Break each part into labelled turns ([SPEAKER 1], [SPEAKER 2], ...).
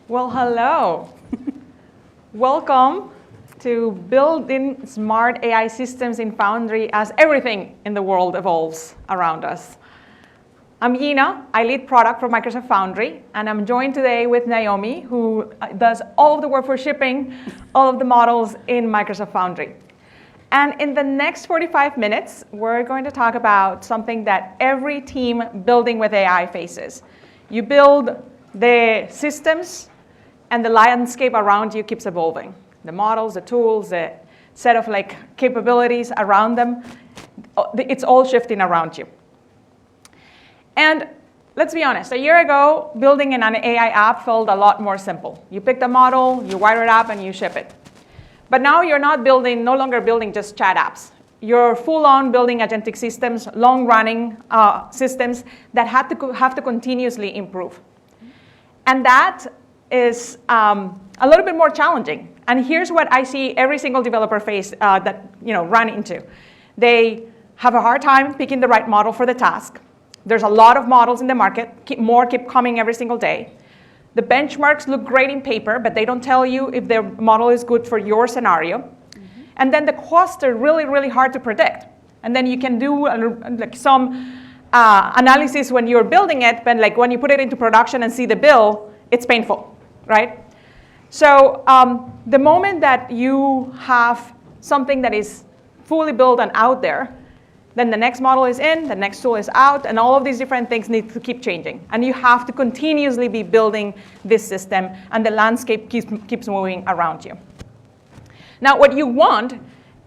[SPEAKER 1] Well, hello. Welcome to building smart AI systems in Foundry as everything in the world evolves around us. I'm Yina. I lead product for Microsoft Foundry, and I'm joined today with Naomi, who does all of the work for shipping all of the models in Microsoft Foundry. And in the next 45 minutes, we're going to talk about something that every team building with AI faces. You build the systems, and the landscape around you keeps evolving. The models, the tools, the set of capabilities around them, it's all shifting around you. And let's be honest, a year ago, building an AI app felt a lot more simple. You pick the model, you wire it up, and you ship it. But now you're no longer building just chat apps. You're full-on building agentic systems, long-running systems that have to continuously improve. And that is a little bit more challenging. And here's what I see every single developer face run into. They have a hard time picking the right model for the task. There's a lot of models in the market. More keep coming every single day. The benchmarks look great in paper, but they don't tell you if their model is good for your scenario. Mm-hmm. And then the costs are really, really hard to predict. And then you can do some analysis when you're building it, but when you put it into production and see the bill, it's painful, right? So the moment that you have something that is fully built and out there, then the next model is in, the next tool is out, and all of these different things need to keep changing. And you have to continuously be building this system, and the landscape keeps moving around you. Now, what you want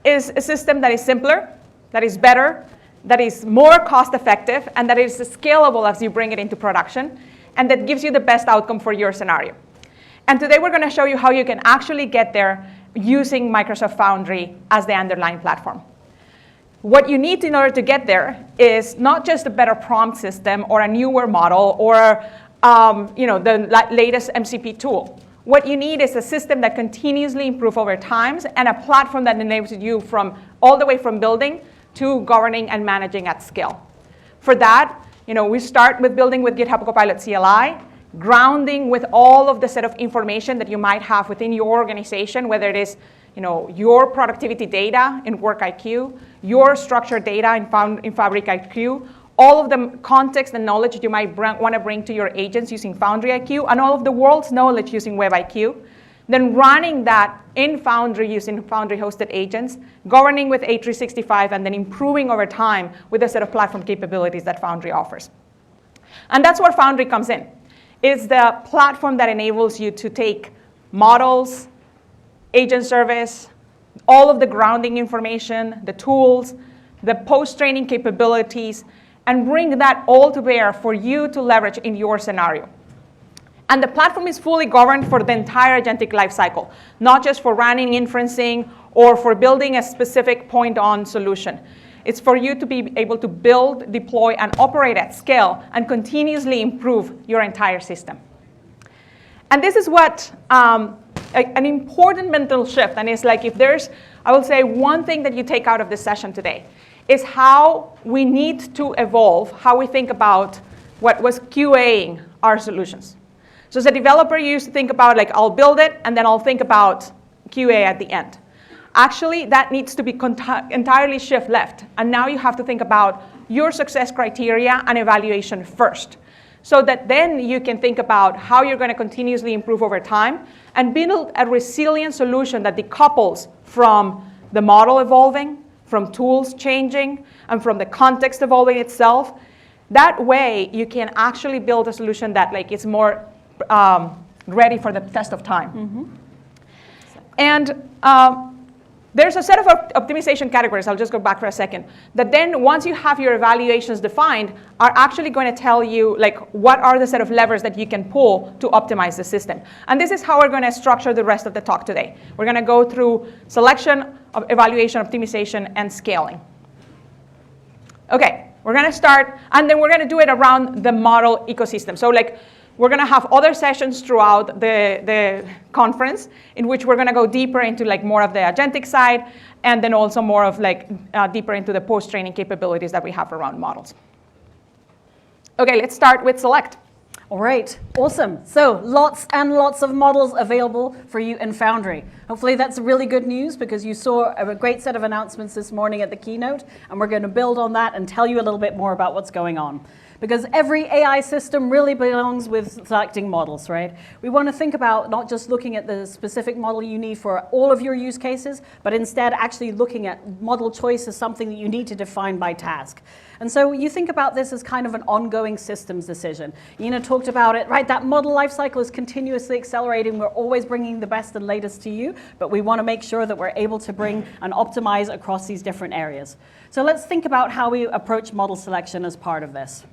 [SPEAKER 1] is a system that is simpler, that is better, that is more cost-effective, and that is scalable as you bring it into production, and that gives you the best outcome for your scenario. And today we're going to show you how you can actually get there using Microsoft Foundry as the underlying platform. What you need in order to get there is not just a better prompt system or a newer model or the latest MCP tool. What you need is a system that continuously improves over time and a platform that enables you all the way from building to governing and managing at scale. For that, we start with building with GitHub Copilot CLI, grounding with all of the set of information that you might have within your organization, whether it is your productivity data in WorkIQ, your structured data in FabricIQ, all of the context and knowledge that you might want to bring to your agents using FoundryIQ, and all of the world's knowledge using WebIQ. Then running that in Foundry using Foundry-hosted agents, governing with A365, and then improving over time with a set of platform capabilities that Foundry offers. And that's where Foundry comes in. It's the platform that enables you to take models, agent service, all of the grounding information, the tools, the post-training capabilities, and bring that all to bear for you to leverage in your scenario. And the platform is fully governed for the entire agentic lifecycle, not just for running inferencing or for building a specific point-on solution. It's for you to be able to build, deploy, and operate at scale and continuously improve your entire system. And this is what an important mental shift, and it's if there's, I will say, one thing that you take out of this session today, is how we need to evolve, how we think about what was QAing our solutions. So as a developer, you used to think about I'll build it, and then I'll think about QA at the end. Actually, that needs to be entirely shift left. And now you have to think about your success criteria and evaluation first, so that then you can think about how you're going to continuously improve over time and build a resilient solution that decouples from the model evolving, from tools changing, and from the context evolving itself. That way, you can actually build a solution that is more ready for the test of time. Mm-hmm. And there's a set of optimization categories, I'll just go back for a second, that then once you have your evaluations defined, are actually going to tell you what are the set of levers that you can pull to optimize the system. And this is how we're going to structure the rest of the talk today. We're going to go through selection, evaluation, optimization, and scaling. Okay, we're going to start, and then we're going to do it around the model ecosystem. So we're going to have other sessions throughout the conference in which we're going to go deeper into more of the agentic side, and then also more of deeper into the post-training capabilities that we have around models. Okay, let's start with select.
[SPEAKER 2] All right, awesome. So lots and lots of models available for you in Foundry. Hopefully that's really good news because you saw a great set of announcements this morning at the keynote, and we're going to build on that and tell you a little bit more about what's going on. Because every AI system really belongs with selecting models, right? We want to think about not just looking at the specific model you need for all of your use cases, but instead actually looking at model choice as something that you need to define by task. And so you think about this as kind of an ongoing systems decision. Yina talked about it, right? That model lifecycle is continuously accelerating. We're always bringing the best and latest to you, but we want to make sure that we're able to bring and optimize across these different areas. So let's think about how we approach model selection as part of this.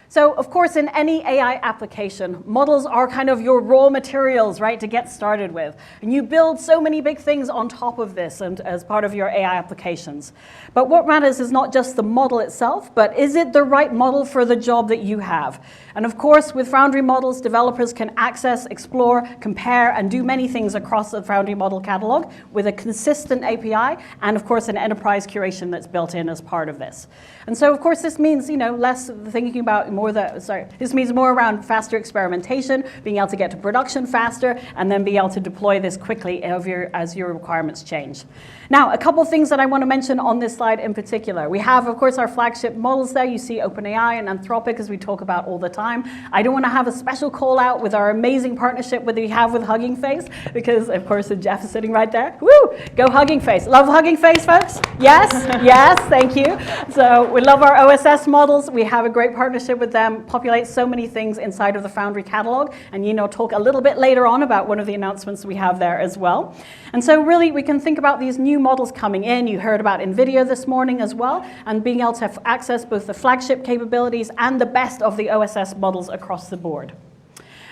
[SPEAKER 2] So, of course, in any AI application, models are kind of your raw materials, right, to get started with. And you build so many big things on top of this and as part of your AI applications. But what matters is not just the model itself, but is it the right model for the job that you have? And of course, with Foundry models, developers can access, explore, compare, and do many things across the Foundry model catalog with a consistent API and, of course, an enterprise curation that's built in as part of this. And so, of course, this means, less thinking about this means more around faster experimentation, being able to get to production faster, and then being able to deploy this quickly as your requirements change. Now, a couple things that I want to mention on this slide in particular. We have, of course, our flagship models there. You see OpenAI and Anthropic, as we talk about all the time. I don't want to have a special call out with our amazing partnership that we have with Hugging Face, because, of course, Jeff is sitting right there. Woo! Go Hugging Face. Love Hugging Face, folks? Yes? Yes, thank you. So we love our OSS models. We have a great partnership with them, populate so many things inside of the Foundry catalog, and talk a little bit later on about one of the announcements we have there as well. And so really we can think about these new models coming in. You heard about NVIDIA this morning as well, and being able to access both the flagship capabilities and the best of the OSS models across the board.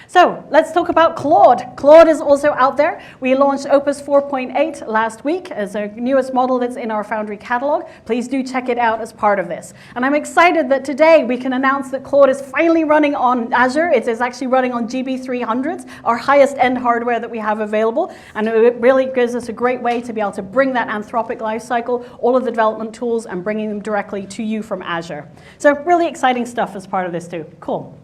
[SPEAKER 2] So let's talk about Claude. Claude is also out there. We launched Opus 4.8 last week as our newest model that's in our Foundry catalog. Please do check it out as part of this. And I'm excited that today we can announce that Claude is finally running on Azure. It is actually running on GB300s, our highest end hardware that we have available. And it really gives us a great way to be able to bring that Anthropic lifecycle, all of the development tools, and bringing them directly to you from Azure. So really exciting stuff as part of this too. Cool.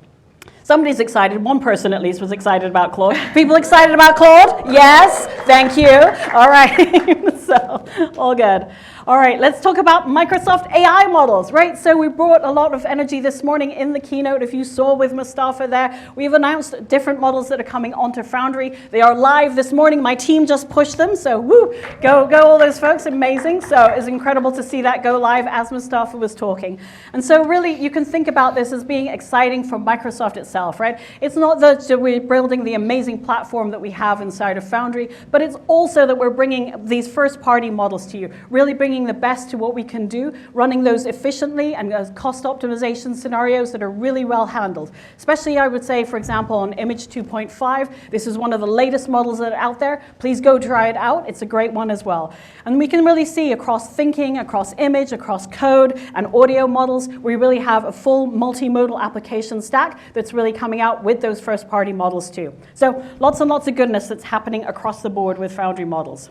[SPEAKER 2] Somebody's excited. One person at least was excited about Claude. People excited about Claude? Yes. Thank you. All right. So, all good. All right, let's talk about Microsoft AI models, right? So we brought a lot of energy this morning in the keynote. If you saw with Mustafa there, we've announced different models that are coming onto Foundry. They are live this morning. My team just pushed them, so woo, go all those folks, amazing. So it's incredible to see that go live as Mustafa was talking. And so really, you can think about this as being exciting for Microsoft itself, right? It's not that we're building the amazing platform that we have inside of Foundry, but it's also that we're bringing these first-party models to you, really bringing the best to what we can do, running those efficiently and cost optimization scenarios that are really well handled. Especially, I would say, for example, on Image 2.5, this is one of the latest models that are out there. Please go try it out. It's a great one as well. And we can really see across thinking, across image, across code, and audio models, we really have a full multimodal application stack that's really coming out with those first-party models too. So lots and lots of goodness that's happening across the board with Foundry models.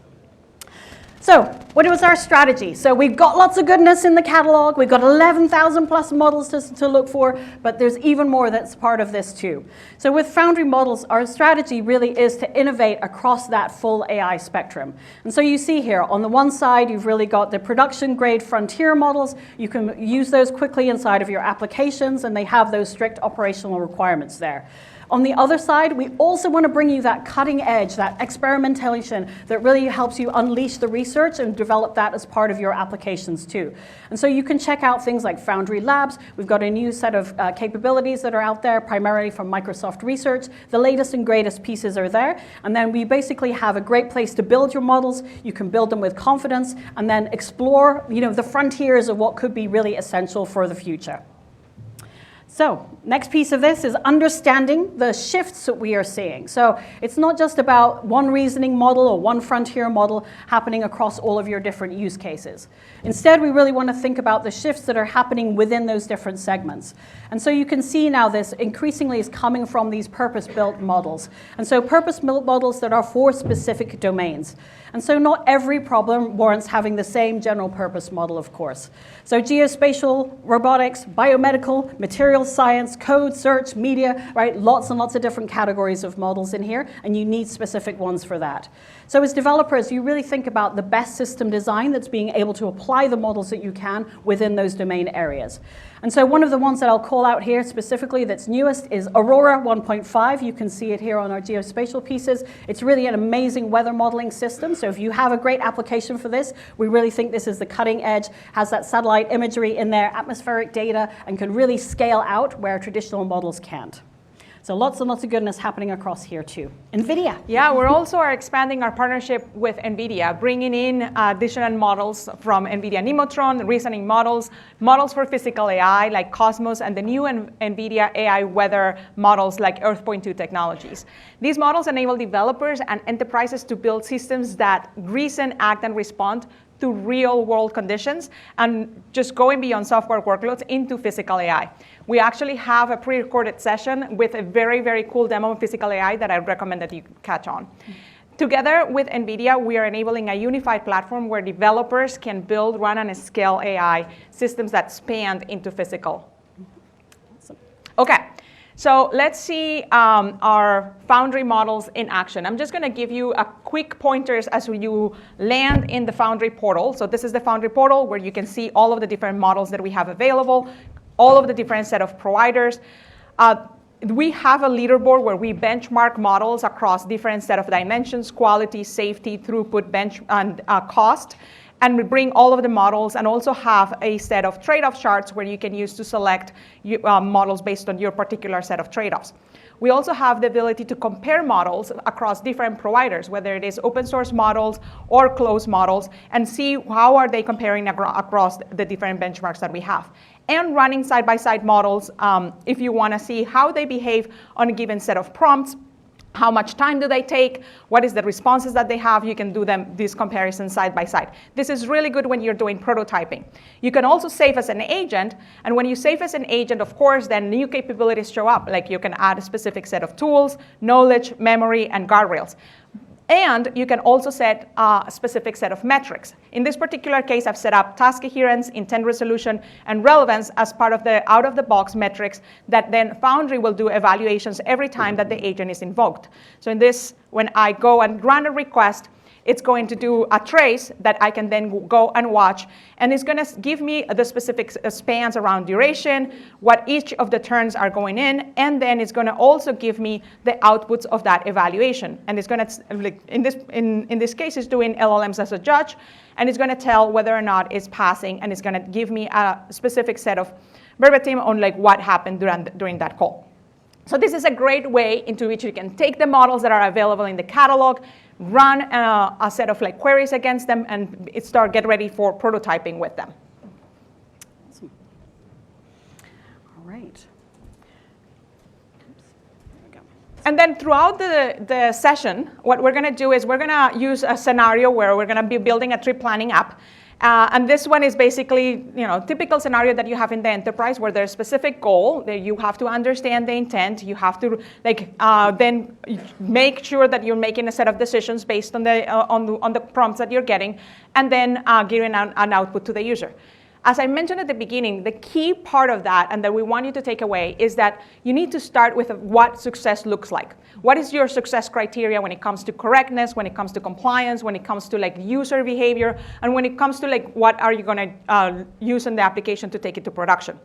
[SPEAKER 2] So what was our strategy? So we've got lots of goodness in the catalog. We've got 11,000 plus models to look for, but there's even more that's part of this too. So with Foundry models, our strategy really is to innovate across that full AI spectrum. And so you see here, on the one side, you've really got the production grade frontier models. You can use those quickly inside of your applications, and they have those strict operational requirements there. On the other side, we also want to bring you that cutting edge, that experimentation that really helps you unleash the research and develop that as part of your applications too. And so you can check out things like Foundry Labs. We've got a new set of capabilities that are out there, primarily from Microsoft Research. The latest and greatest pieces are there. And then we basically have a great place to build your models. You can build them with confidence and then explore, the frontiers of what could be really essential for the future. So next piece of this is understanding the shifts that we are seeing. So it's not just about one reasoning model or one frontier model happening across all of your different use cases. Instead, we really want to think about the shifts that are happening within those different segments. And so you can see now this increasingly is coming from these purpose-built models. And so purpose-built models that are for specific domains. And so not every problem warrants having the same general purpose model, of course. So geospatial, robotics, biomedical, material material science, code, search, media, right? Lots and lots of different categories of models in here, and you need specific ones for that. So as developers, you really think about the best system design that's being able to apply the models that you can within those domain areas. And so one of the ones that I'll call out here specifically that's newest is Aurora 1.5. You can see it here on our geospatial pieces. It's really an amazing weather modeling system. So if you have a great application for this, we really think this is the cutting edge, has that satellite imagery in there, atmospheric data, and can really scale out where traditional models can't. So lots and lots of goodness happening across here too. NVIDIA.
[SPEAKER 1] Yeah, we're also expanding our partnership with NVIDIA, bringing in additional models from NVIDIA Nemotron, reasoning models, models for physical AI like Cosmos, and the new NVIDIA AI weather models like 𝗦𝗲𝗀𝗀𝗀𝗀 technologies. These models enable developers and enterprises to build systems that reason, act, and respond to real-world conditions and just going beyond software workloads into physical AI. We actually have a pre-recorded session with a very, very cool demo of physical AI that I recommend that you catch on. Together with NVIDIA, we are enabling a unified platform where developers can build, run, and scale AI systems that span into physical.
[SPEAKER 2] Awesome.
[SPEAKER 1] Okay. So let's see our Foundry models in action. I'm just going to give you a quick pointers as you land in the Foundry portal. So this is the Foundry portal where you can see all of the different models that we have available, all of the different set of providers. We have a leaderboard where we benchmark models across different set of dimensions, quality, safety, throughput, and cost. And we bring all of the models and also have a set of trade-off charts where you can use to select models based on your particular set of trade-offs. We also have the ability to compare models across different providers, whether it is open source models or closed models, and see how are they comparing across the different benchmarks that we have. And running side-by-side models if you want to see how they behave on a given set of prompts. How much time do they take? What is the responses that they have? You can do these comparisons side by side. This is really good when you're doing prototyping. You can also save as an agent. And when you save as an agent, of course, then new capabilities show up. Like you can add a specific set of tools, knowledge, memory, and guardrails. And you can also set a specific set of metrics. In this particular case, I've set up task adherence, intent resolution, and relevance as part of the out-of-the-box metrics that then Foundry will do evaluations every time that the agent is invoked. So in this, when I go and run a request, it's going to do a trace that I can then go and watch. And it's going to give me the specific spans around duration, what each of the turns are going in, and then it's going to also give me the outputs of that evaluation. And it's going to, like in this case, it's doing LLMs as a judge, and it's going to tell whether or not it's passing, and it's going to give me a specific set of verbatim on like what happened during that call. So this is a great way into which you can take the models that are available in the catalog, run a set of like queries against them, and get ready for prototyping with them.
[SPEAKER 2] Awesome. All right. Oops. There we go.
[SPEAKER 1] And then throughout the session, what we're going to do is we're going to use a scenario where we're going to be building a trip planning app. And this one is basically, typical scenario that you have in the enterprise where there's a specific goal that you have to understand the intent. You have to then make sure that you're making a set of decisions based on the prompts that you're getting, and then giving an output to the user. As I mentioned at the beginning, the key part of that, and that we want you to take away, is that you need to start with what success looks like. What is your success criteria when it comes to correctness, when it comes to compliance, when it comes to like user behavior, and when it comes to like what are you going to use in the application to take it to production.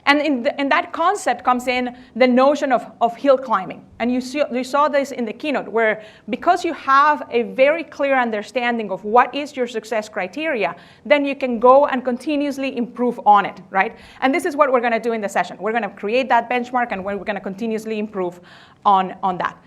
[SPEAKER 1] And in that concept comes in the notion of hill climbing. And you saw this in the keynote, where because you have a very clear understanding of what is your success criteria, then you can go and continuously improve on it, right? And this is what we're going to do in the session. We're going to create that benchmark, and we're going to continuously improve on that.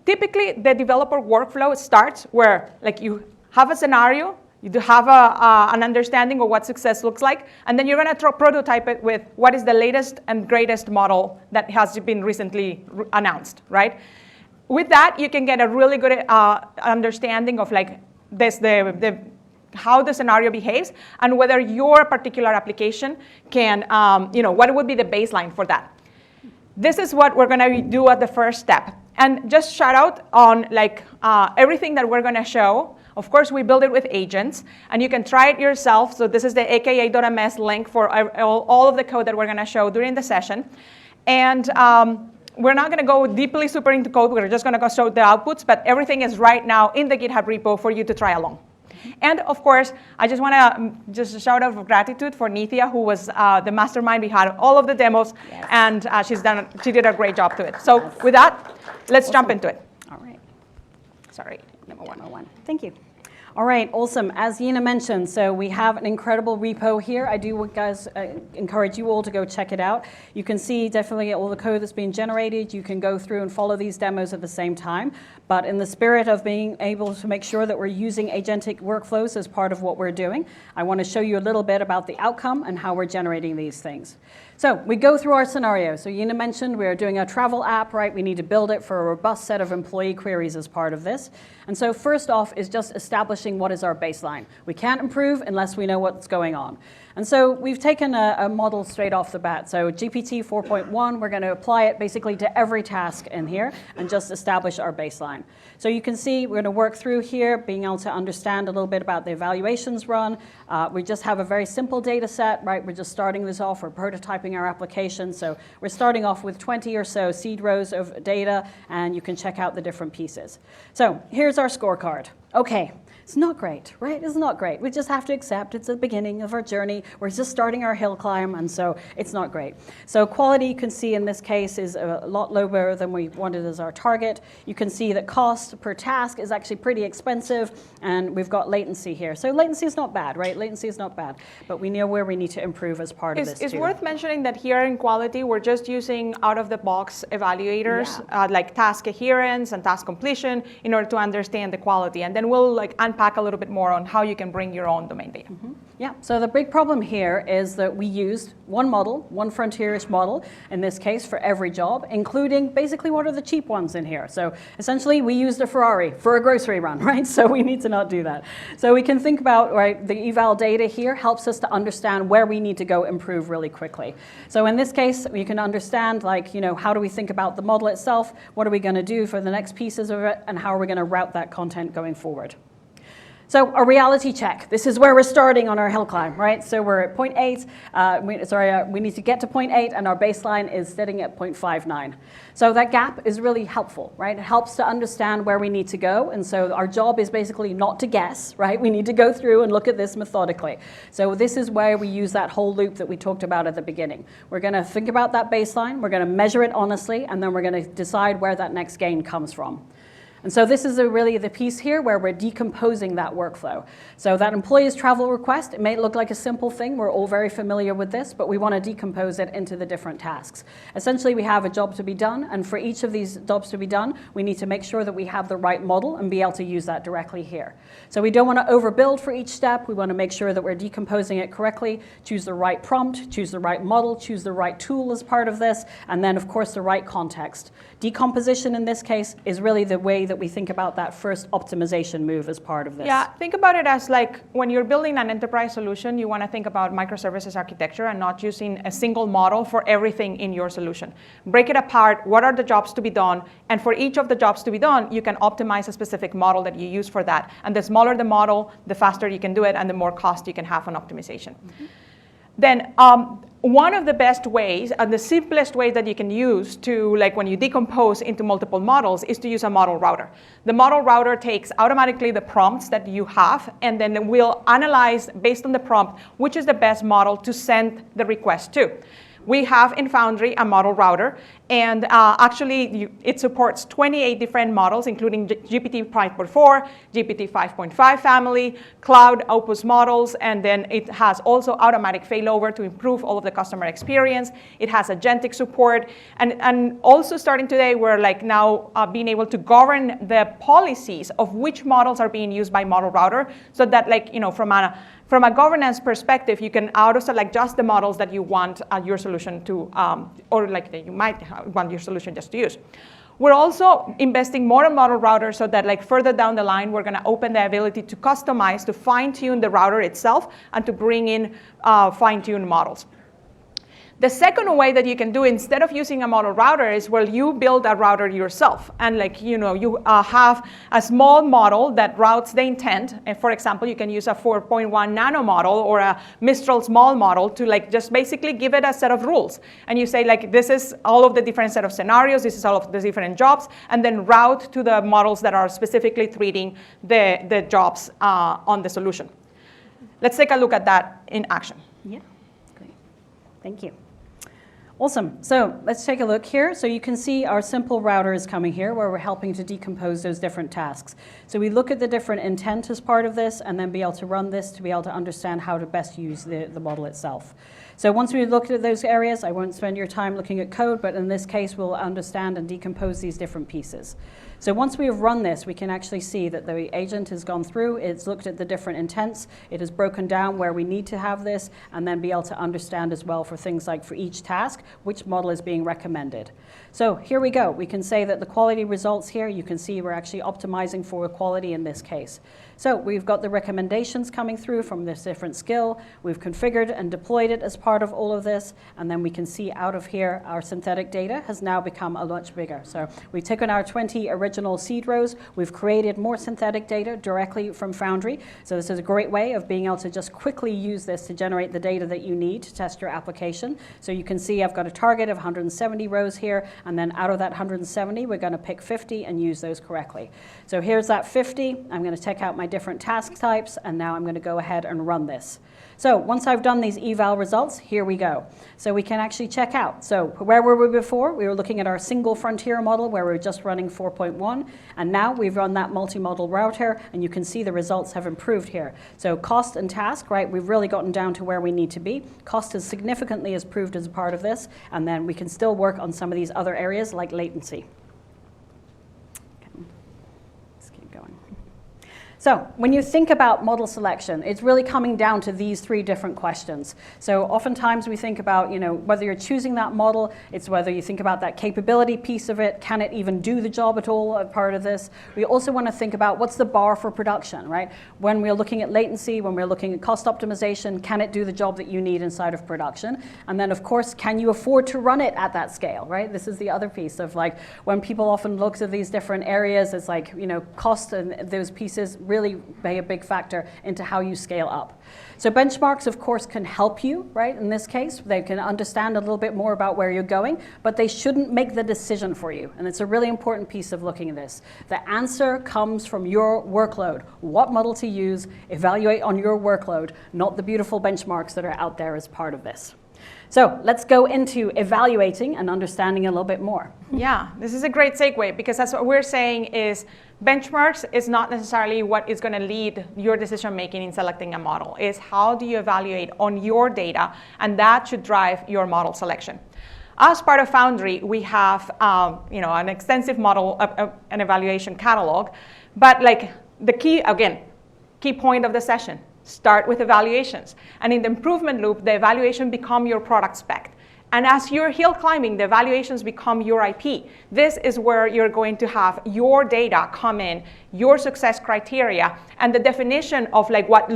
[SPEAKER 1] Typically, the developer workflow starts where like you have a scenario, you have an understanding of what success looks like, and then you're going to prototype it with what is the latest and greatest model that has been recently announced, right? With that, you can get a really good understanding of like how the scenario behaves and whether your particular application can, what would be the baseline for that. This is what we're going to do at the first step. And just shout out on like everything that we're going to show Of course, we build it with agents, and you can try it yourself. So this is the aka.ms link for all of the code that we're going to show during the session. And we're not going to go deeply super into code. We're just going to go show the outputs, but everything is right now in the GitHub repo for you to try along. And of course, I just want to just a shout out of gratitude for 𝗦𝗽𝗲, who was the mastermind behind all of the demos,
[SPEAKER 2] yes.
[SPEAKER 1] and she did a great job to it. So yes. With that, let's jump into it.
[SPEAKER 2] All right.
[SPEAKER 1] Sorry, number one.
[SPEAKER 2] Thank you. All right, awesome. As Yina mentioned, so we have an incredible repo here. I do, guys, encourage you all to go check it out. You can see definitely all the code that's being generated. You can go through and follow these demos at the same time. But in the spirit of being able to make sure that we're using agentic workflows as part of what we're doing, I want to show you a little bit about the outcome and how we're generating these things. So we go through our scenario. So Yina mentioned we're doing a travel app, right? We need to build it for a robust set of employee queries as part of this. And so first off is just establishing what is our baseline. We can't improve unless we know what's going on. And so we've taken a model straight off the bat. So GPT 4.1, we're going to apply it basically to every task in here and just establish our baseline. So you can see we're going to work through here, being able to understand a little bit about the evaluations run. We just have a very simple data set, right? We're just starting this off. We're prototyping our application. So we're starting off with 20 or so seed rows of data, and you can check out the different pieces. So here's our scorecard. Okay. It's not great, right? It's not great. We just have to accept it's the beginning of our journey. We're just starting our hill climb, and so it's not great. So quality, you can see in this case, is a lot lower than we wanted as our target. You can see that cost per task is actually pretty expensive, and we've got latency here. So latency is not bad, right? Latency is not bad, but we know where we need to improve as part of this too.
[SPEAKER 1] It's worth mentioning that here in quality, we're just using out-of-the-box evaluators, like task adherence and task completion, in order to understand the quality. And then we'll unpack a little bit more on how you can bring your own domain data.
[SPEAKER 2] Mm-hmm. Yeah, so the big problem here is that we used one model, one frontier-ish model, in this case, for every job, including basically what are the cheap ones in here. So essentially, we used a Ferrari for a grocery run, right? So we need to not do that. So we can think about, right, the eval data here helps us to understand where we need to go improve really quickly. So in this case, you can understand, how do we think about the model itself? What are we going to do for the next pieces of it? And how are we going to route that content going forward? So a reality check. This is where we're starting on our hill climb, right? So we're at 0.8. We need to get to 0.8, and our baseline is sitting at 0.59. So that gap is really helpful, right? It helps to understand where we need to go. And so our job is basically not to guess, right? We need to go through and look at this methodically. So this is where we use that whole loop that we talked about at the beginning. We're going to think about that baseline. We're going to measure it honestly, and then we're going to decide where that next gain comes from. And so this is really the piece here where we're decomposing that workflow. So that employee's travel request, it may look like a simple thing. We're all very familiar with this, but we want to decompose it into the different tasks. Essentially, we have a job to be done, and for each of these jobs to be done, we need to make sure that we have the right model and be able to use that directly here. So we don't want to overbuild for each step. We want to make sure that we're decomposing it correctly, choose the right prompt, choose the right model, choose the right tool as part of this, and then, of course, the right context. Decomposition in this case is really the way that we think about that first optimization move as part of this.
[SPEAKER 1] Yeah, think about it as like when you're building an enterprise solution, you want to think about microservices architecture and not using a single model for everything in your solution. Break it apart. What are the jobs to be done? And for each of the jobs to be done, you can optimize a specific model that you use for that. And the smaller the model, the faster you can do it, and the more cost you can have on optimization. Mm-hmm. Then one of the best ways and the simplest way that you can use to, when you decompose into multiple models, is to use a model router. The model router takes automatically the prompts that you have, and then will analyze based on the prompt which is the best model to send the request to. We have in Foundry a model router, and actually it supports 28 different models, including GPT 5.4, GPT 5.5 family, cloud Opus models, and then it has also automatic failover to improve all of the customer experience. It has agentic support, and also starting today, we're now being able to govern the policies of which models are being used by model router, so that from a governance perspective, you can auto-select just the models that you want your solution to, or that you might want your solution just to use. We're also investing more in model routers so that further down the line, we're going to open the ability to customize, to fine-tune the router itself, and to bring in fine-tuned models. The second way that you can do instead of using a model router is where you build a router yourself. And like, you know, you have a small model that routes the intent. And for example, you can use a 4.1 nano model or a Mistral small model to like just basically give it a set of rules. And you say like, this is all of the different set of scenarios, this is all of the different jobs, and then route to the models that are specifically treating the jobs on the solution. Let's take a look at that in action.
[SPEAKER 2] Yeah, great. Thank you. Awesome. So let's take a look here. So you can see our simple router is coming here where we're helping to decompose those different tasks. So we look at the different intent as part of this and then be able to run this to be able to understand how to best use the model itself. So once we've looked at those areas, I won't spend your time looking at code, but in this case, we'll understand and decompose these different pieces. So once we have run this, we can actually see that the agent has gone through, it's looked at the different intents, it has broken down where we need to have this, and then be able to understand as well for things like for each task, which model is being recommended. So here we go. We can say that the quality results here, you can see we're actually optimizing for quality in this case. So we've got the recommendations coming through from this different skill. We've configured and deployed it as part of all of this. And then we can see out of here, our synthetic data has now become a much bigger. So we've taken our 20 original seed rows. We've created more synthetic data directly from Foundry. So this is a great way of being able to just quickly use this to generate the data that you need to test your application. So you can see I've got a target of 170 rows here. And then out of that 170, we're going to pick 50 and use those correctly. So here's that 50. I'm going to take out my different task types, and now I'm going to go ahead and run this. So once I've done these eval results, here we go. So we can actually check out. So where were we before? We were looking at our single frontier model where we were just running 4.1, and now we've run that multi-model router, and you can see the results have improved here. So cost and task, right, we've really gotten down to where we need to be. Cost has significantly improved as a part of this, and then we can still work on some of these other areas like latency. So when you think about model selection, it's really coming down to these three different questions. So oftentimes we think about, you know, whether you're choosing that model, it's whether you think about that capability piece of it, can it even do the job at all as part of this? We also want to think about what's the bar for production, right? When we're looking at latency, when we're looking at cost optimization, can it do the job that you need inside of production? And then of course, can you afford to run it at that scale, right? This is the other piece of like, when people often look at these different areas, it's like, you know, cost and those pieces really play a big factor into how you scale up. So benchmarks, of course, can help you, right? In this case, they can understand a little bit more about where you're going, but they shouldn't make the decision for you. And it's a really important piece of looking at this. The answer comes from your workload. What model to use, evaluate on your workload, not the beautiful benchmarks that are out there as part of this. So let's go into evaluating and understanding a little bit more.
[SPEAKER 1] Yeah, this is a great segue because that's what we're saying is benchmarks is not necessarily what is going to lead your decision making in selecting a model. It's how do you evaluate on your data, and that should drive your model selection. As part of Foundry, we have you know, an extensive model, an evaluation catalog, but like the key, again, key point of the session, start with evaluations. And in the improvement loop, the evaluation become your product spec. And as you're hill climbing, the evaluations become your IP. This is where you're going to have your data come in, your success criteria, and the definition of like what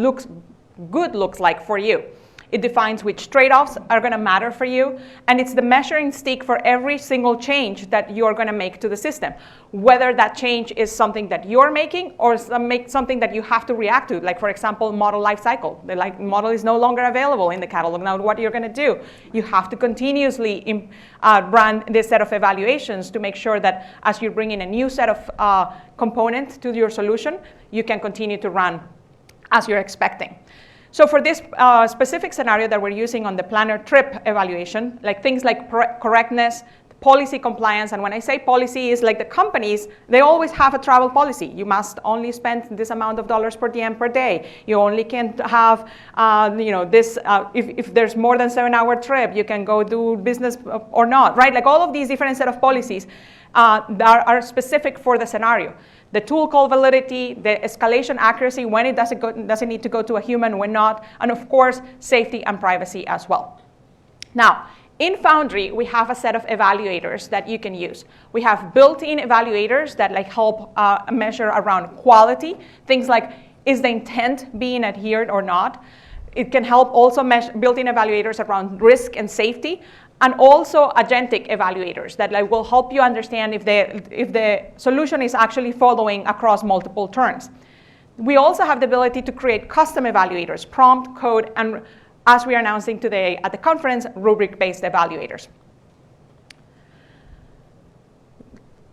[SPEAKER 1] good looks like for you. It defines which trade-offs are going to matter for you, and it's the measuring stick for every single change that you're going to make to the system. Whether that change is something that you're making or something that you have to react to, like for example, model lifecycle. The model is no longer available in the catalog. Now what you're going to do, you have to continuously run this set of evaluations to make sure that as you bring in a new set of components to your solution, you can continue to run as you're expecting. So for this specific scenario that we're using on the planner trip evaluation, like things like correctness, policy compliance, and when I say policy is like the companies, they always have a travel policy. You must only spend this amount of dollars per DM per day. You only can have, you know, this, if there's more than 7-hour trip, you can go do business or not, right? Like all of these different set of policies that are specific for the scenario. The tool call validity, the escalation accuracy, when it doesn't need to go to a human, when not, and of course, safety and privacy as well. Now, in Foundry, we have a set of evaluators that you can use. We have built-in evaluators that like help measure around quality, things like, is the intent being adhered or not? It can help also built-in evaluators around risk and safety, and also agentic evaluators that will help you understand if the solution is actually following across multiple turns. We also have the ability to create custom evaluators, prompt, code, and as we are announcing today at the conference, rubric-based evaluators.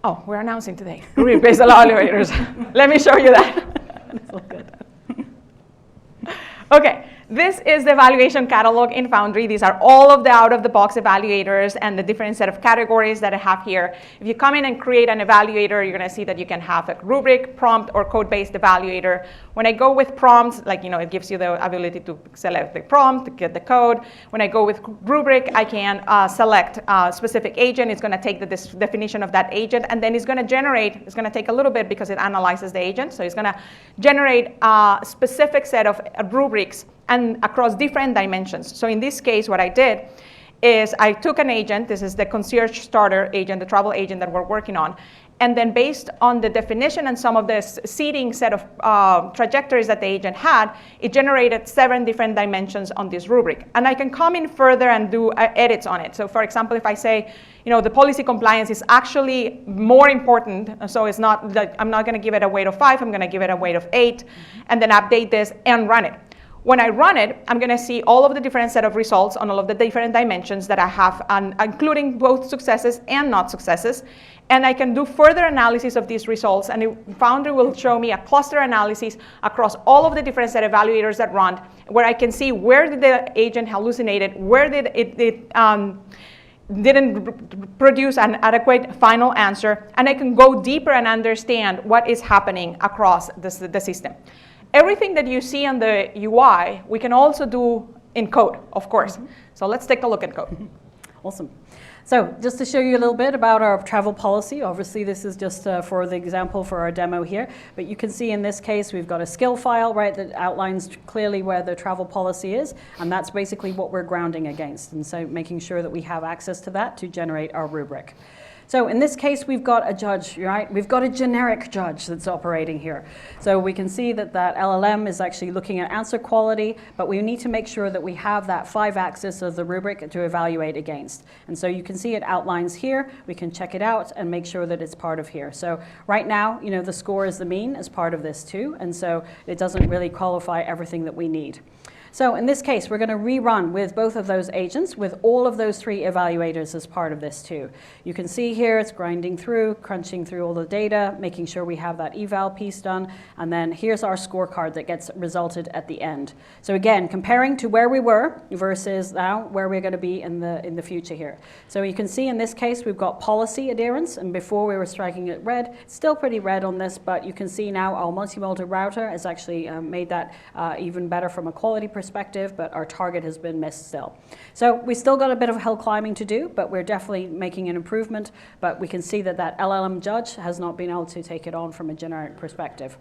[SPEAKER 1] Oh, we're announcing today, rubric-based evaluators. Let me show you that.
[SPEAKER 2] That's all good.
[SPEAKER 1] Okay, this is the evaluation catalog in Foundry. These are all of the out-of-the-box evaluators and the different set of categories that I have here. If you come in and create an evaluator, you're going to see that you can have a rubric, prompt, or code-based evaluator. When I go with prompts, it gives you the ability to select the prompt, to get the code. When I go with rubric, I can select a specific agent. It's going to take the definition of that agent, and then it's going to generate, it's going to take a little bit because it analyzes the agent. So it's going to generate a specific set of rubrics and across different dimensions. So in this case, what I did is I took an agent. This is the concierge starter agent, the travel agent that we're working on. And then based on the definition and some of the seeding set of trajectories that the agent had, it generated 7 different dimensions on this rubric. And I can come in further and do edits on it. So for example, if I say, the policy compliance is actually more important, so it's not that I'm not going to give it a weight of 5, I'm going to give it a weight of 8, and then update this and run it. When I run it, I'm going to see all of the different set of results on all of the different dimensions that I have, including both successes and not successes. And I can do further analysis of these results. And Foundry will show me a cluster analysis across all of the different set of evaluators that run, where I can see where did the agent hallucinated, where did it didn't produce an adequate final answer. And I can go deeper and understand what is happening across the system. Everything that you see on the UI, we can also do in code, of course. So let's take a look at code.
[SPEAKER 2] Awesome. So just to show you a little bit about our travel policy, obviously this is just for the example for our demo here, but you can see in this case we've got a skill file, right, that outlines clearly where the travel policy is, and that's basically what we're grounding against, and so making sure that we have access to that to generate our rubric. So in this case, we've got a judge, right? We've got a generic judge that's operating here. So we can see that that LLM is actually looking at answer quality, but we need to make sure that we have that 5-axis of the rubric to evaluate against. And so you can see it outlines here. We can check it out and make sure that it's part of here. So right now, the score is the mean as part of this too, and so it doesn't really qualify everything that we need. So in this case, we're going to rerun with both of those agents with all of those 3 evaluators as part of this too. You can see here it's grinding through, crunching through all the data, making sure we have that eval piece done, and then here's our scorecard that gets resulted at the end. So again, comparing to where we were versus now where we're going to be in the future here. So you can see in this case we've got policy adherence, and before we were striking it red. It's still pretty red on this, but you can see now our multimodal router has actually made that even better from a quality perspective, but our target has been missed still. So we still got a bit of hill climbing to do, but we're definitely making an improvement. But we can see that that LLM judge has not been able to take it on from a generic perspective.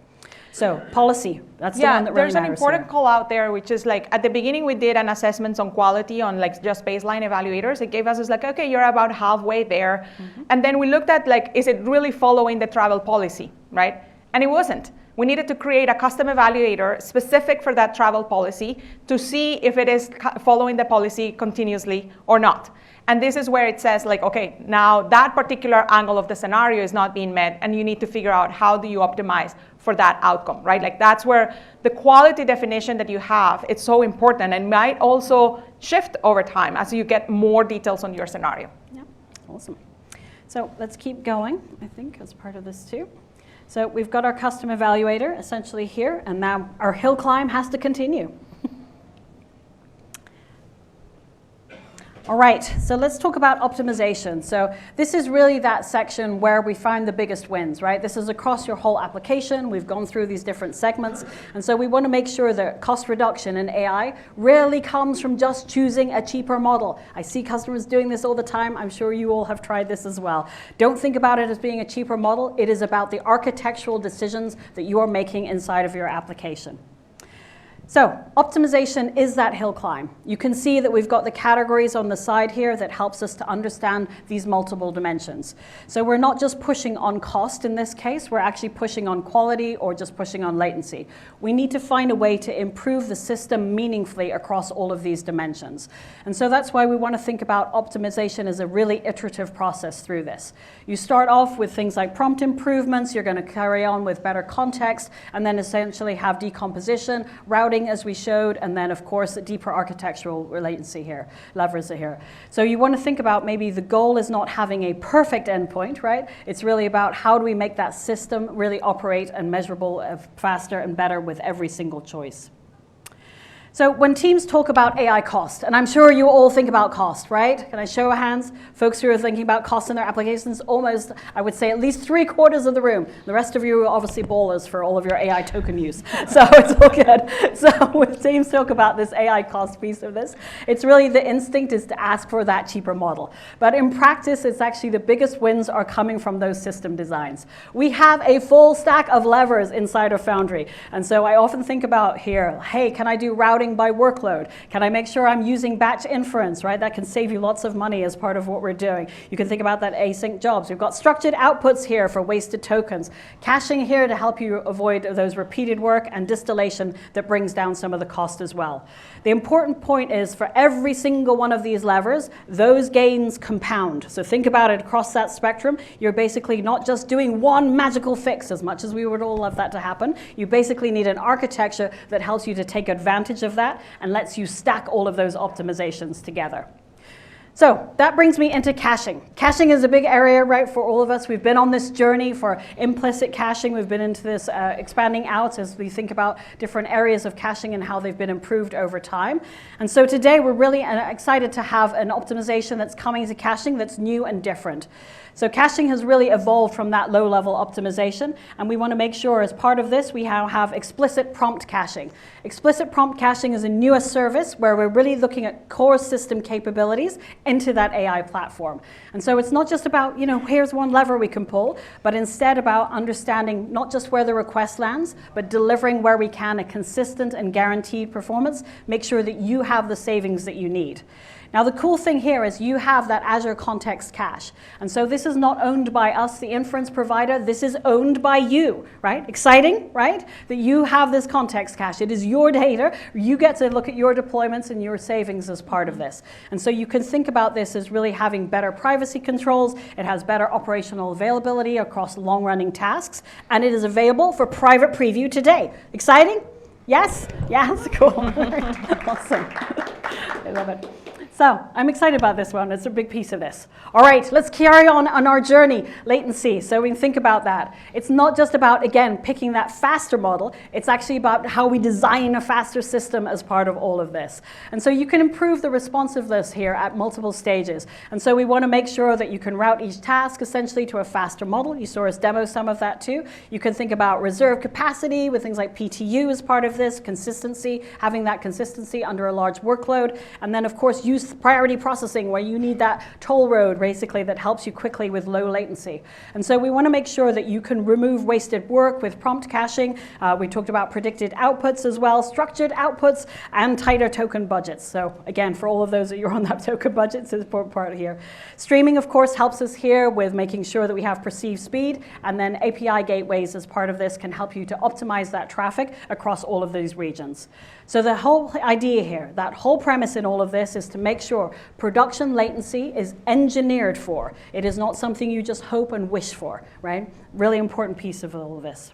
[SPEAKER 2] So policy, that's the one that really matters.
[SPEAKER 1] There's an important call out there, which is at the beginning we did an assessment on quality on just baseline evaluators. It gave us okay, you're about halfway there. And then we looked at is it really following the travel policy, right? And it wasn't. We needed to create a custom evaluator specific for that travel policy to see if it is following the policy continuously or not. And this is where it says okay, now that particular angle of the scenario is not being met, and you need to figure out how do you optimize for that outcome, right? That's where the quality definition that you have, it's so important, and might also shift over time as you get more details on your scenario.
[SPEAKER 2] Yeah, awesome. So let's keep going, I think, as part of this too. So we've got our custom evaluator essentially here, and now our hill climb has to continue. All right, so let's talk about optimization. So this is really that section where we find the biggest wins, right? This is across your whole application. We've gone through these different segments. And so we want to make sure that cost reduction in AI rarely comes from just choosing a cheaper model. I see customers doing this all the time. I'm sure you all have tried this as well. Don't think about it as being a cheaper model. It is about the architectural decisions that you are making inside of your application. So optimization is that hill climb. You can see that we've got the categories on the side here that helps us to understand these multiple dimensions. So we're not just pushing on cost in this case, we're actually pushing on quality or just pushing on latency. We need to find a way to improve the system meaningfully across all of these dimensions. And so that's why we want to think about optimization as a really iterative process through this. You start off with things like prompt improvements, you're going to carry on with better context, and then essentially have decomposition, routing as we showed, and then of course deeper architectural latency here, levers are here. So you want to think about maybe the goal is not having a perfect endpoint, right? It's really about how do we make that system really operate and measurable faster and better with every single choice. So when teams talk about AI cost, and I'm sure you all think about cost, right? Can I show of hands? Folks who are thinking about cost in their applications, almost, I would say at least 3/4 of the room. The rest of you are obviously ballers for all of your AI token use. So it's all good. So when teams talk about this AI cost piece of this, it's really the instinct is to ask for that cheaper model. But in practice, it's actually the biggest wins are coming from those system designs. We have a full stack of levers inside of Foundry. And so I often think about here, hey, can I do routing by workload? Can I make sure I'm using batch inference, right? That can save you lots of money as part of what we're doing. You can think about that async jobs. We've got structured outputs here for wasted tokens. Caching here to help you avoid those repeated work, and distillation that brings down some of the cost as well. The important point is for every single one of these levers, those gains compound. So think about it across that spectrum. You're basically not just doing one magical fix, as much as we would all love that to happen. You basically need an architecture that helps you to take advantage of that and lets you stack all of those optimizations together. So that brings me into caching. Caching is a big area, right, for all of us. We've been on this journey for implicit caching. We've been into this expanding out as we think about different areas of caching and how they've been improved over time. And so today we're really excited to have an optimization that's coming to caching that's new and different. So caching has really evolved from that low-level optimization, and we want to make sure as part of this we now have explicit prompt caching. Explicit prompt caching is a newest service where we're really looking at core system capabilities into that AI platform. And so it's not just about, you know, here's one lever we can pull, but instead about understanding not just where the request lands, but delivering where we can a consistent and guaranteed performance, make sure that you have the savings that you need. Now the cool thing here is you have that Azure Context Cache. And so this is not owned by us, the inference provider, this is owned by you, right? Exciting, right? That you have this context cache. It is your data. You get to look at your deployments and your savings as part of this. And so you can think about this as really having better privacy controls. It has better operational availability across long-running tasks. And it is available for private preview today. Exciting? Yes? Yes? Cool. Awesome. I love it. So I'm excited about this one. It's a big piece of this. All right, let's carry on our journey, latency. So we can think about that. It's not just about, again, picking that faster model. It's actually about how we design a faster system as part of all of this. And so you can improve the responsiveness here at multiple stages. And so we want to make sure that you can route each task essentially to a faster model. You saw us demo some of that too. You can think about reserve capacity with things like PTU as part of this, consistency, having that consistency under a large workload. And then, of course, use priority processing where you need that toll road basically that helps you quickly with low latency. And so we want to make sure that you can remove wasted work with prompt caching. We talked about predicted outputs as well, structured outputs, and tighter token budgets. So again, for all of those that you're on that token budget, it's an important part here. Streaming, of course, helps us here with making sure that we have perceived speed, and then API gateways as part of this can help you to optimize that traffic across all of these regions. So the whole idea here, that whole premise in all of this is to make sure production latency is engineered for. It is not something you just hope and wish for, right? Really important piece of all of this.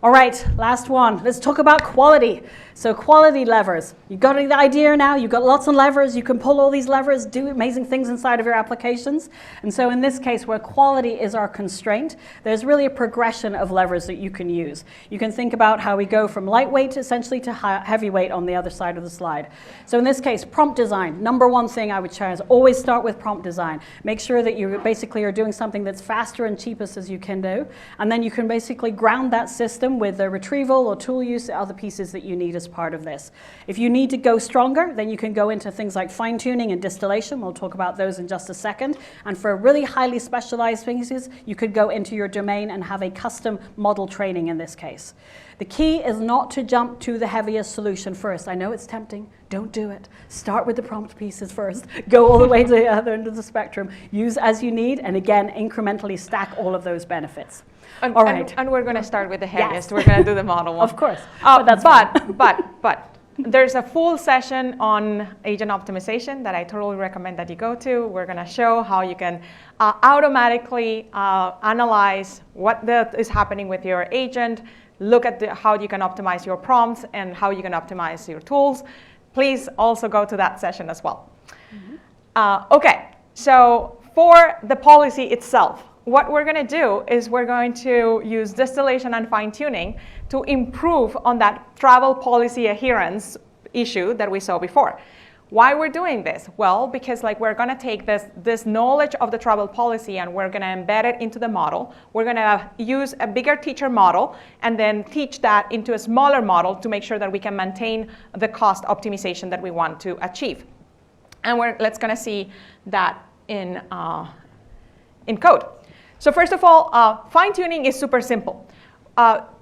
[SPEAKER 2] All right, last one. Let's talk about quality. So quality levers. You've got the idea now. You've got lots of levers. You can pull all these levers, do amazing things inside of your applications. And so in this case, where quality is our constraint, there's really a progression of levers that you can use. You can think about how we go from lightweight essentially to heavyweight on the other side of the slide. So in this case, prompt design. Number one thing I would try is always start with prompt design. Make sure that you basically are doing something that's faster and cheapest as you can do. And then you can basically ground that system in with the retrieval or tool use, the other pieces that you need as part of this. If you need to go stronger, then you can go into things like fine-tuning and distillation. We'll talk about those in just a second. And for really highly specialized pieces, you could go into your domain and have a custom model training in this case. The key is not to jump to the heaviest solution first. I know it's tempting. Don't do it. Start with the prompt pieces first. Go all the way to the other end of the spectrum. Use as you need, and again, incrementally stack all of those benefits.
[SPEAKER 1] And,
[SPEAKER 2] all right.
[SPEAKER 1] And we're going to start with the heaviest.
[SPEAKER 2] Yes.
[SPEAKER 1] We're going to do the model one.
[SPEAKER 2] Of course.
[SPEAKER 1] But there's a full session on agent optimization that I totally recommend that you go to. We're going to show how you can automatically analyze what is happening with your agent, look at how you can optimize your prompts and how you can optimize your tools. Please also go to that session as well. Okay, so for the policy itself, what we're going to do is we're going to use distillation and fine-tuning to improve on that travel policy adherence issue that we saw before. Why we're doing this? Well, because we're going to take this knowledge of the travel policy and we're going to embed it into the model. We're going to use a bigger teacher model and then teach that into a smaller model to make sure that we can maintain the cost optimization that we want to achieve. And let's going to see that in code. So first of all, fine-tuning is super simple.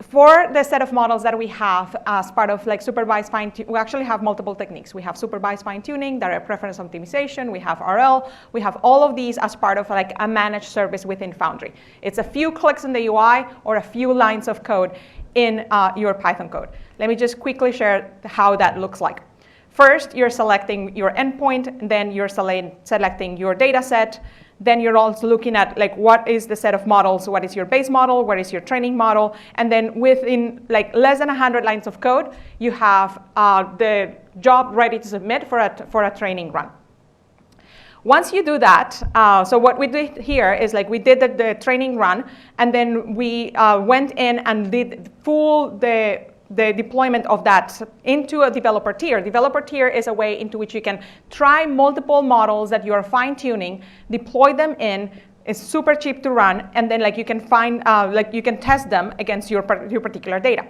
[SPEAKER 1] For the set of models that we have as part of supervised fine-tuning, we actually have multiple techniques. We have supervised fine-tuning, direct preference optimization, we have RL, we have all of these as part of a managed service within Foundry. It's a few clicks in the UI or a few lines of code in your Python code. Let me just quickly share how that looks like. First, you're selecting your endpoint, then you're selecting your data set. Then you're also looking at what is the set of models, what is your base model, what is your training model, and then within less than 100 lines of code, you have the job ready to submit for a training run. Once you do that, so what we did here is we did the training run, and then we went in and did the deployment of that into a developer tier. Developer tier is a way into which you can try multiple models that you are fine-tuning, deploy them in. It's super cheap to run, and then you can find you can test them against your particular data.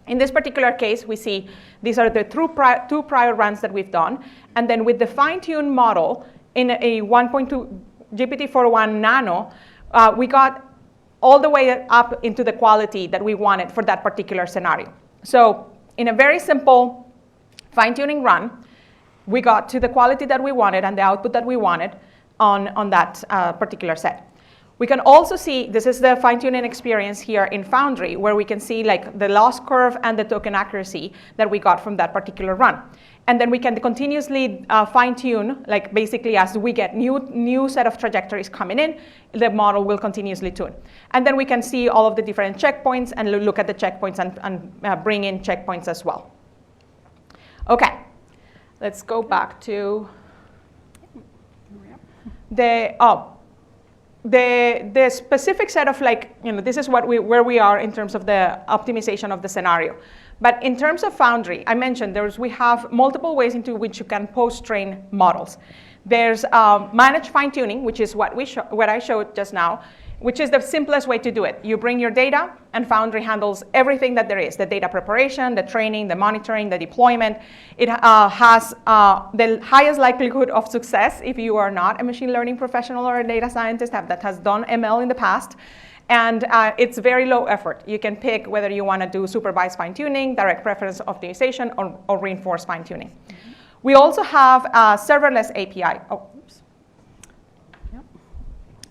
[SPEAKER 1] In this particular case, we see these are the two prior runs that we've done, and then with the fine-tuned model in a 1.2 GPT-4o Nano, we got all the way up into the quality that we wanted for that particular scenario. So in a very simple fine-tuning run, we got to the quality that we wanted and the output that we wanted on that particular set. We can also see, this is the fine-tuning experience here in Foundry, where we can see the loss curve and the token accuracy that we got from that particular run. And then we can continuously fine-tune, basically as we get new set of trajectories coming in, the model will continuously tune. And then we can see all of the different checkpoints and look at the checkpoints and bring in checkpoints as well. Okay, let's go back to the specific set of this is where we are in terms of the optimization of the scenario. But in terms of Foundry, I mentioned we have multiple ways into which you can post-train models. There's managed fine-tuning, which is what I showed just now, which is the simplest way to do it. You bring your data, and Foundry handles everything that there is, the data preparation, the training, the monitoring, the deployment. It has the highest likelihood of success if you are not a machine learning professional or a data scientist that has done ML in the past. And it's very low effort. You can pick whether you want to do supervised fine-tuning, direct preference optimization, or reinforced fine-tuning. Mm-hmm. We also have a serverless API.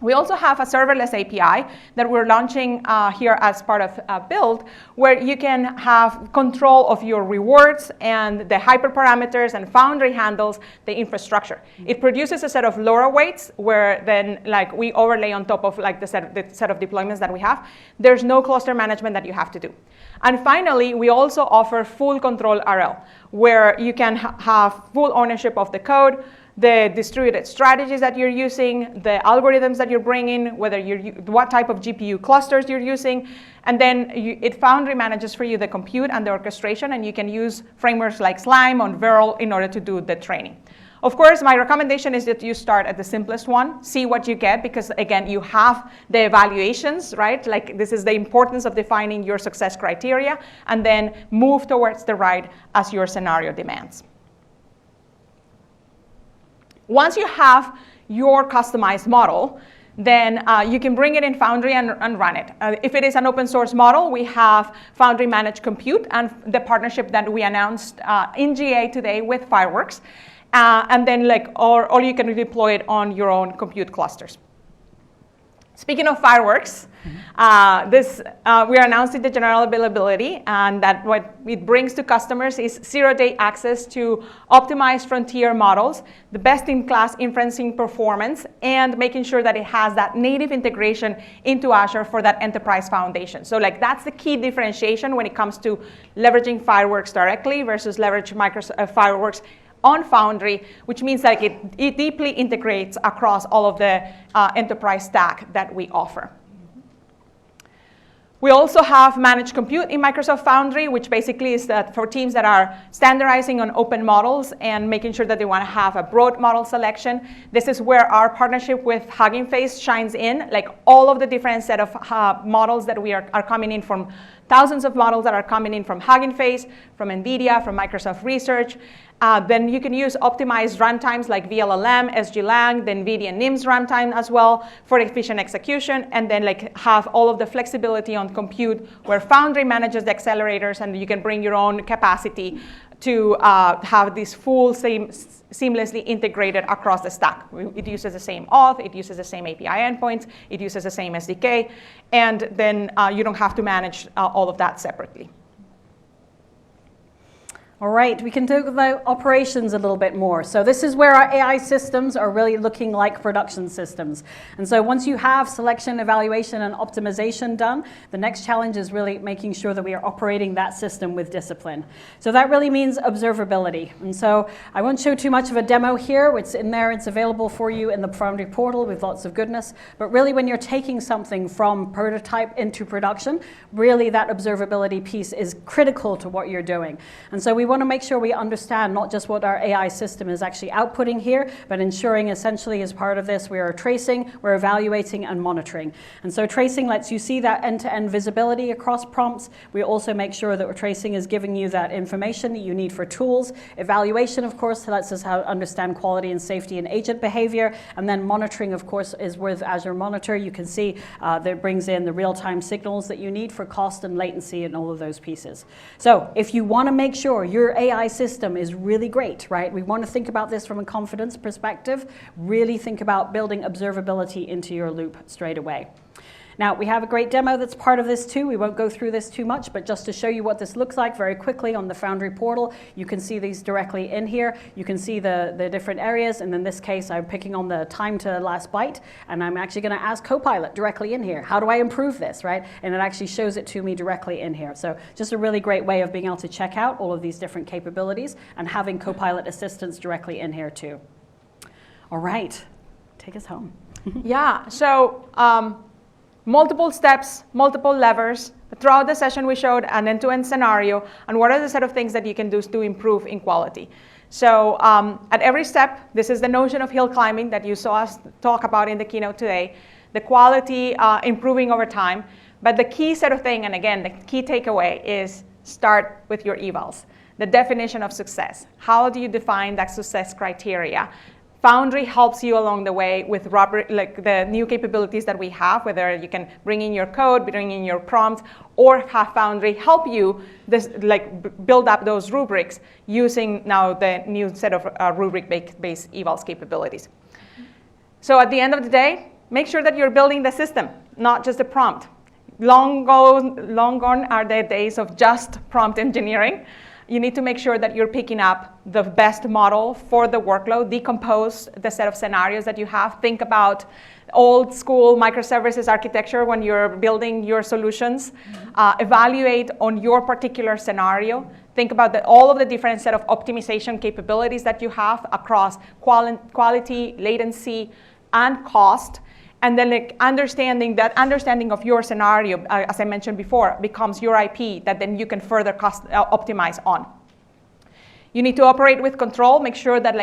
[SPEAKER 1] We also have a serverless API that we're launching here as part of Build, where you can have control of your rewards and the hyperparameters, and Foundry handles the infrastructure. It produces a set of LoRa weights where then we overlay on top of the set of deployments that we have. There's no cluster management that you have to do. And finally, we also offer full control RL, where you can have full ownership of the code, the distributed strategies that you're using, the algorithms that you're bringing, what type of GPU clusters you're using, and then Foundry manages for you the compute and the orchestration, and you can use frameworks like Slime or Verl in order to do the training. Of course, my recommendation is that you start at the simplest one, see what you get, because again, you have the evaluations, right? Like this is the importance of defining your success criteria, and then move towards the right as your scenario demands. Once you have your customized model, then you can bring it in Foundry and run it. If it is an open source model, we have Foundry Managed Compute and the partnership that we announced in GA today with Fireworks. And then or you can deploy it on your own compute clusters. Speaking of Fireworks, we are announcing the general availability, and that what it brings to customers is 0-day access to optimized frontier models, the best-in-class inferencing performance, and making sure that it has that native integration into Azure for that enterprise foundation. So that's the key differentiation when it comes to leveraging Fireworks directly versus leverage Microsoft Fireworks on Foundry, which means that it deeply integrates across all of the enterprise stack that we offer. We also have managed compute in Microsoft Foundry, which basically is that for teams that are standardizing on open models and making sure that they want to have a broad model selection. This is where our partnership with Hugging Face shines in, all of the different set of models that we are coming in from, thousands of models that are coming in from Hugging Face, from NVIDIA, from Microsoft Research. Then you can use optimized runtimes like VLLM, SGLang, the NVIDIA NIMS runtime as well for efficient execution, and then have all of the flexibility on compute where Foundry manages the accelerators, and you can bring your own capacity to have this full seamlessly integrated across the stack. It uses the same auth, it uses the same API endpoints, it uses the same SDK, and then you don't have to manage all of that separately.
[SPEAKER 2] All right, we can talk about operations a little bit more. So this is where our AI systems are really looking like production systems. And so once you have selection, evaluation, and optimization done, the next challenge is really making sure that we are operating that system with discipline. So that really means observability. And so I won't show too much of a demo here. It's in there, it's available for you in the Foundry portal with lots of goodness. But really when you're taking something from prototype into production, really that observability piece is critical to what you're doing. And so we want to make sure we understand not just what our AI system is actually outputting here, but ensuring essentially as part of this we are tracing, we're evaluating, and monitoring. And so tracing lets you see that end-to-end visibility across prompts. We also make sure that tracing is giving you that information that you need for tools. Evaluation, of course, lets us understand quality and safety and agent behavior. And then monitoring, of course, is with Azure Monitor. You can see that it brings in the real-time signals that you need for cost and latency and all of those pieces. So if you want to make sure your AI system is really great, right? We want to think about this from a confidence perspective. Really think about building observability into your loop straight away. Now, we have a great demo that's part of this too. We won't go through this too much, but just to show you what this looks like very quickly on the Foundry portal, you can see these directly in here. You can see the different areas, and in this case, I'm picking on the time to last byte, and I'm actually going to ask Copilot directly in here, how do I improve this, right? And it actually shows it to me directly in here. So just a really great way of being able to check out all of these different capabilities and having Copilot assistance directly in here too. All right, take us home.
[SPEAKER 1] Yeah, so multiple steps, multiple levers. Throughout the session, we showed an end-to-end scenario and what are the set of things that you can do to improve in quality. So at every step, this is the notion of hill climbing that you saw us talk about in the keynote today, the quality improving over time. But the key set of thing, and again, the key takeaway is start with your evals. The definition of success. How do you define that success criteria? Foundry helps you along the way with the new capabilities that we have, whether you can bring in your code, bring in your prompts, or have Foundry help you build up those rubrics using now the new set of rubric-based evals capabilities. So at the end of the day, make sure that you're building the system, not just the prompt. Long gone are the days of just prompt engineering. You need to make sure that you're picking up the best model for the workload, decompose the set of scenarios that you have. Think about old school microservices architecture when you're building your solutions. Evaluate on your particular scenario. Think about all of the different set of optimization capabilities that you have across quality, latency, and cost. And then understanding of your scenario, as I mentioned before, becomes your IP that then you can further optimize on. You need to operate with control, make sure that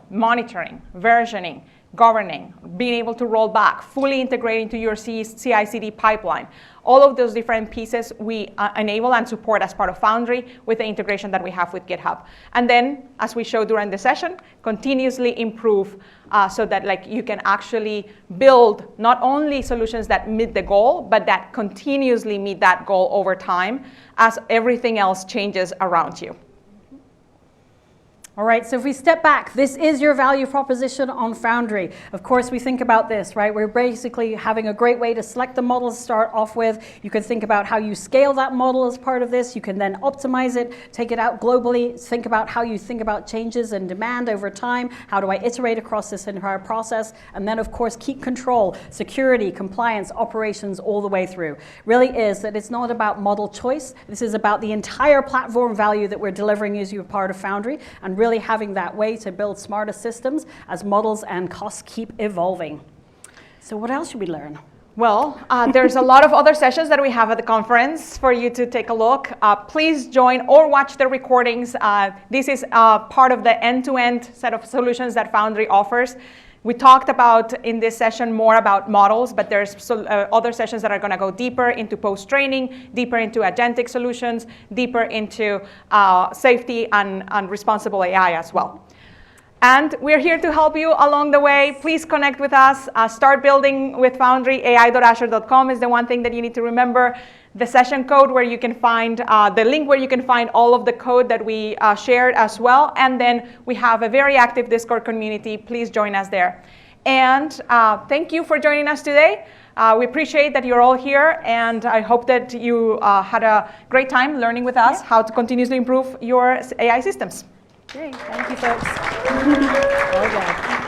[SPEAKER 1] monitoring, versioning, governing, being able to roll back, fully integrate into your CI/CD pipeline. All of those different pieces we enable and support as part of Foundry with the integration that we have with GitHub. And then, as we showed during the session, continuously improve so that you can actually build not only solutions that meet the goal, but that continuously meet that goal over time as everything else changes around you.
[SPEAKER 2] All right, so if we step back, this is your value proposition on Foundry. Of course, we think about this, right? We're basically having a great way to select the model to start off with. You can think about how you scale that model as part of this. You can then optimize it, take it out globally, think about how you think about changes and demand over time. How do I iterate across this entire process? And then, of course, keep control, security, compliance, operations all the way through. Really is that it's not about model choice. This is about the entire platform value that we're delivering as you're part of Foundry, and really having that way to build smarter systems as models and costs keep evolving. So what else should we learn?
[SPEAKER 1] Well, there's a lot of other sessions that we have at the conference for you to take a look. Please join or watch the recordings. This is part of the end-to-end set of solutions that Foundry offers. We talked about in this session more about models, but there's other sessions that are going to go deeper into post-training, deeper into agentic solutions, deeper into safety and responsible AI as well. And we're here to help you along the way. Please connect with us. Start building with Foundry. ai.azure.com is the one thing that you need to remember. The session code where you can find, the link where you can find all of the code that we shared as well. And then we have a very active Discord community. Please join us there. And thank you for joining us today. We appreciate that you're all here. And I hope that you had a great time learning with us how to continuously improve your AI systems.
[SPEAKER 2] Great. Thank you, folks. Well done.